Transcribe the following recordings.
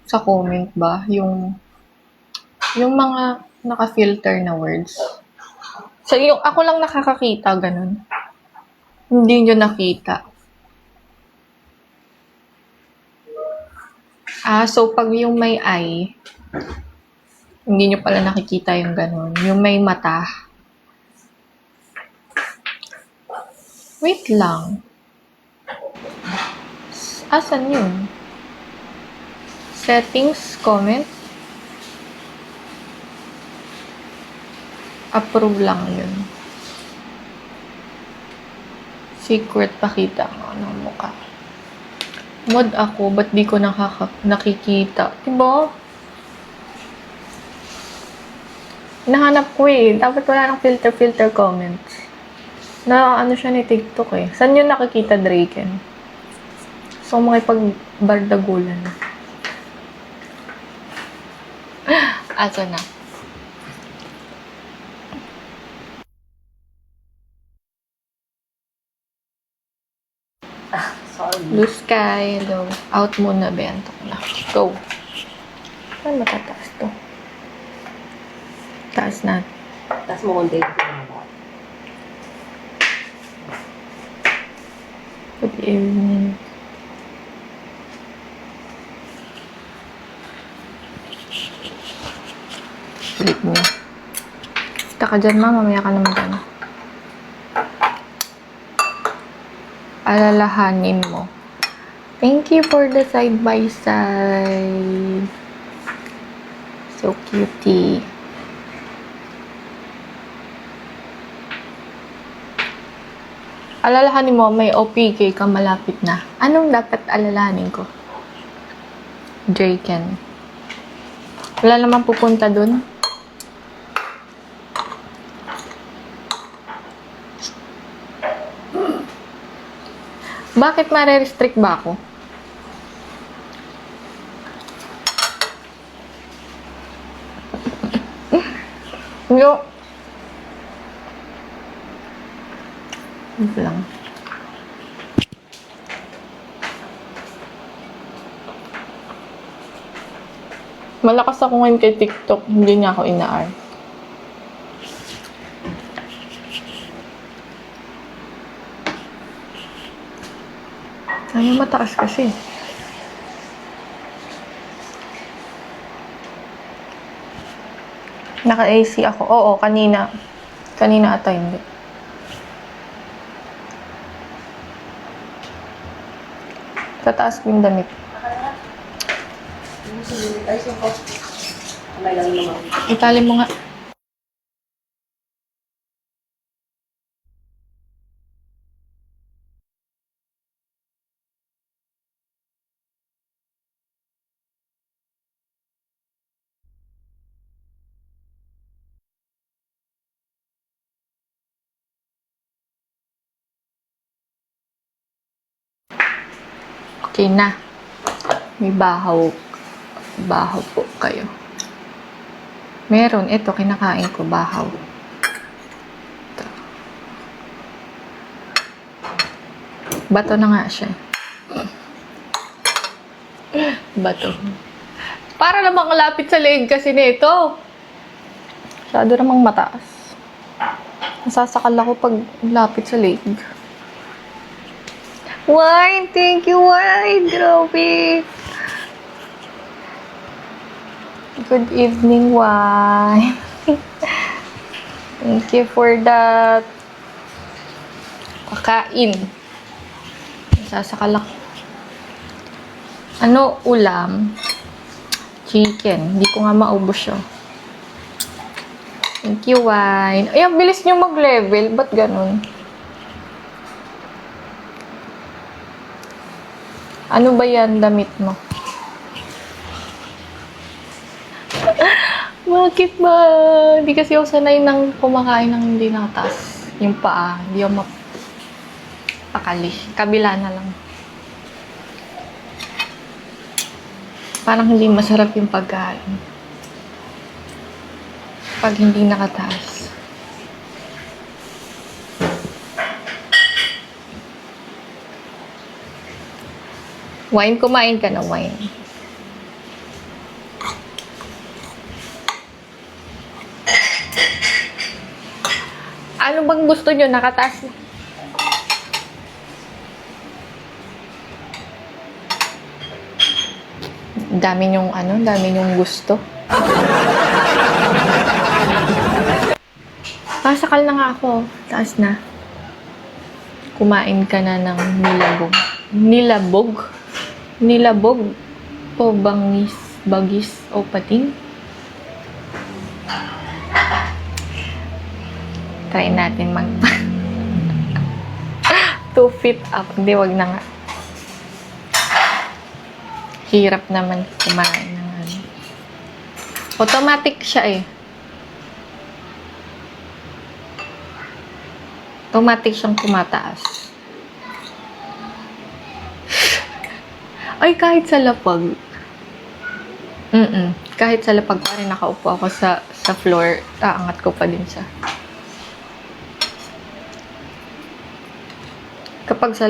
sa comment ba, yung mga naka-filter na words. So, yung ako lang nakakakita, ganun. Hindi nyo nakita. So pag yung may eye, hindi nyo pala nakikita yung ganun. Yung may mata. Wait lang. Asan yun? Settings, comment. Approve lang yun. Secret, pakita ko ng mukha. Mod ako, ba't di ko nakikita? Diba? Nahanap ko eh. Dapat wala ng filter comments. Ano siya ni TikTok eh. Saan yun nakikita, Draken? So, makipagbardagulan. Asa na? Sorry. Blue sky, hello. Out muna, bento ko na. Go. Saan matataas to? Taas na. Taas mo konti. Good evening. Balik mo. Kita ka dyan, ma. Mamaya ka na mag-ano. Alalahanin mo. Thank you for the side-by-side. So cutie. Alalahanin mo, may OPK ka malapit na. Anong dapat alalahanin ko? Draken. Wala naman pupunta dun. Bakit mare-restrict ba ako? Yung... lang. Malakas ako ngayon kay TikTok. Hindi niya ako ina-R. Ay, mataas kasi. Naka-AC ako. Oo, kanina. Kanina ata hindi. Tataas ko yung damit. Itali mo nga. Okay na. May bahaw. Bahaw po kayo. Meron. Ito, kinakain ko. Bahaw. Ito. Bato na nga siya. Bato. Para namang malapit sa leeg kasi nito. Masyado namang mataas. Nasasakal ako pag lapit sa leeg. Wine! Thank you, Wine! Grabe! Good evening, Wine! Thank you for that. Pakain. Nasasakal ako. Ano ulam? Chicken. Hindi ko nga maubos yun. Thank you, Wine. Ay, ang bilis nyo mag-level. Ba't ganun? Ano ba yan, damit mo? Bakit ba? Hindi kasi ako sanay ng kumakain ng hindi nakatas. Yung paa. Hindi ako mapakali. Kabila na lang. Parang hindi masarap yung pagkain. Pag hindi nakataas. Wine, kumain ka na wine. Ano bang gusto nyo? Nakataas. Dami nyong gusto. Pasakal na nga ako. Taas na. Kumain ka na ng nilabog. Nilabog? Nilabog o bangis, bagis o pating? Try natin 2 feet up. Hindi, wag na nga. Hirap naman kumain ng ano. Automatic siya eh. Automatic siyang tumataas. Ay, kahit sa lapag. Kahit sa lapag pa rin nakaupo ako sa floor, aangat ko pa din siya. Kapag sa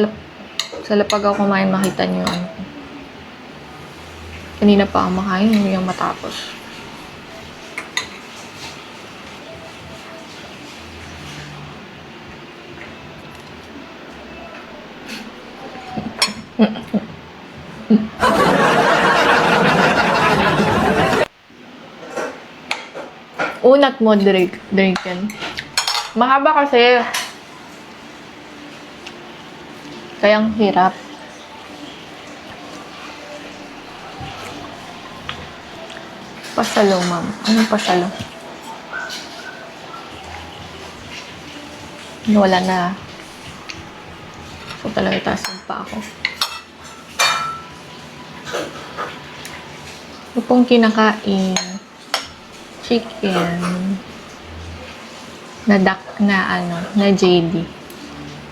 lapag ako kumain, makita niyo ano. Kanina pa ako makain, hindi yung matapos. Unat mo, Draken. Mahaba kasi. Kayang hirap. Pasalo, ma'am. Anong pasalo? Wala na. So, talaga itasin pa ako. Ito pong kinakain. Chicken. Na JD.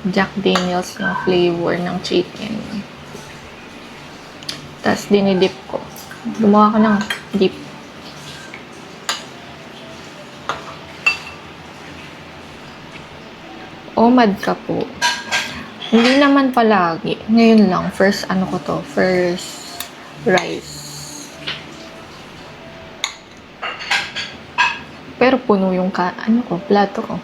Jack Daniels na flavor ng chicken. Tapos, dinidip ko. Gumawa ko ng dip. OMAD ka po. Hindi naman palagi. Ngayon lang. First rice. Pero puno yung plato ko.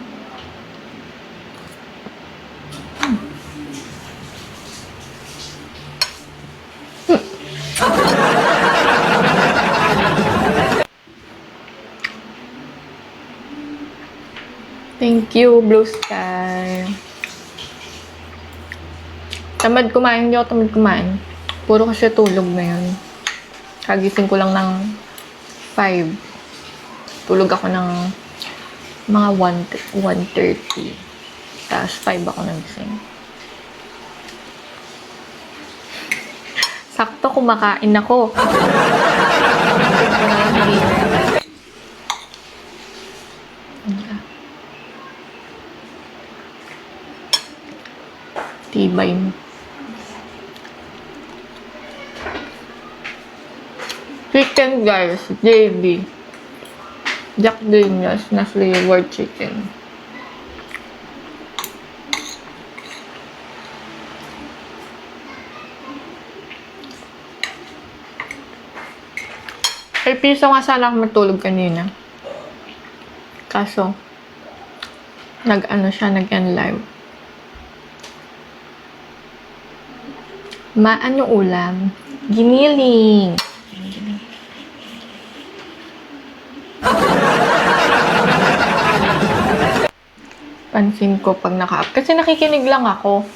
Thank you, Blue Sky. Tamad kumain, hindi ako tamad kumain. Puro kasi tulog na yun. Kagising ko lang ng 5. Tulog ako ng mga 1:30. Tapos 5 ako nagising. Sakto kumakain ako. Tibay mo. Chicken, guys. JB. Jack Daniels na flavored chicken. Ay, piso nga sana ako matulog kanina. Kaso, nag-end live. Ano ulam? Giniling. Pansin ko pag naka-up. Kasi nakikinig lang ako.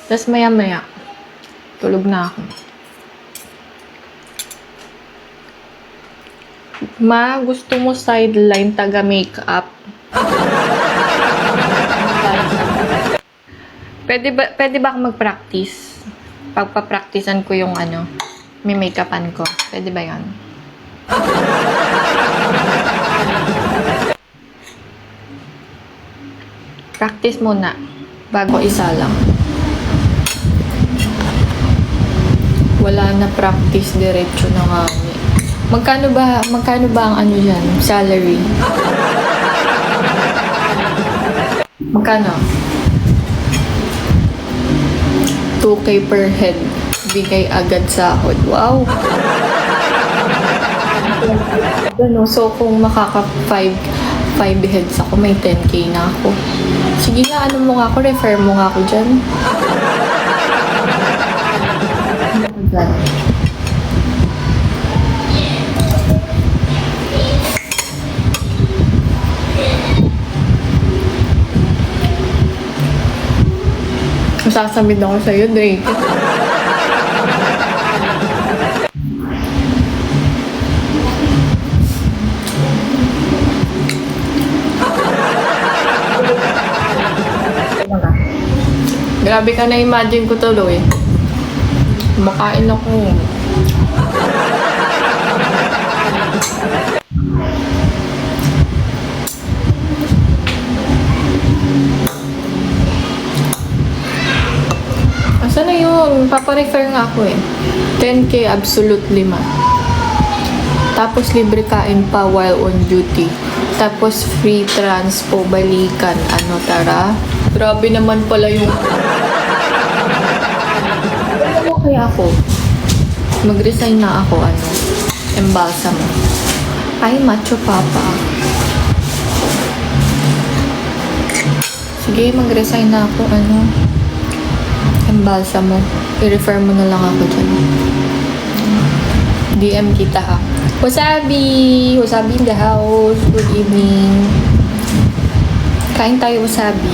Tapos maya-maya, tulog na ako. Ma, gusto mo sideline taga-makeup? Pwede ba ako mag-practice? Pagpa-practicean ko yung may make-upan ko. Pwede ba yan? Practice muna bago isalang. Wala na practice, diretso na kami. Magkano ba ang dyan? Salary? Magkano? 2K per head. Bigay agad sahod. Wow! So, kung makaka 5 heads ako, may 10k na ako. Sige nga, ano mo nga ako, refer mo nga ako dyan. Masasabit ako sa'yo, Drake. Grabe ka na-imagine ko tuloy. Makain ako. Asa na yun? Paparefer nga ako eh. 10k absolutely ma. Tapos libre kain pa while on duty. Tapos free transpo, balikan. Ano, tara? Grabe naman pala yung... Ano kaya ako? Mag-resign na ako, ano? Embalsam. Ay, macho papa. Sige, mag-resign na ako, ano? Embalsam mo. I-refer mo na lang ako dyan. DM kita ha. Wasabi! Wasabi in the house. Good evening. Kain tayo wasabi.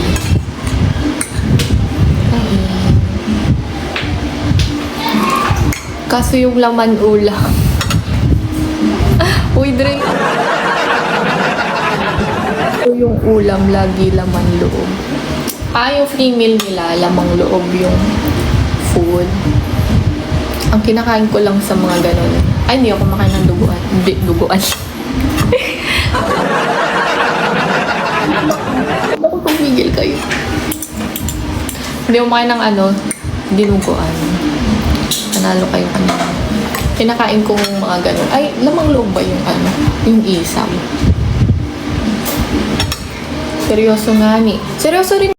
Kaso yung laman ulam. Uy, drink. So yung ulam, lagi laman loob. Yung free meal nila, lamang loob yung food. Ang kinakain ko lang sa mga ganun. Ay, hindi ako makain ng duguan. Hindi, duguan. Ako pumigil kayo. Hindi ako makain ng ano, dinuguan. Nanalo kayong ano. Kinakain kong mga ganun. Ay, lamang loob ba yung ano? Yung isaw. Seryoso nga ni. Seryoso rin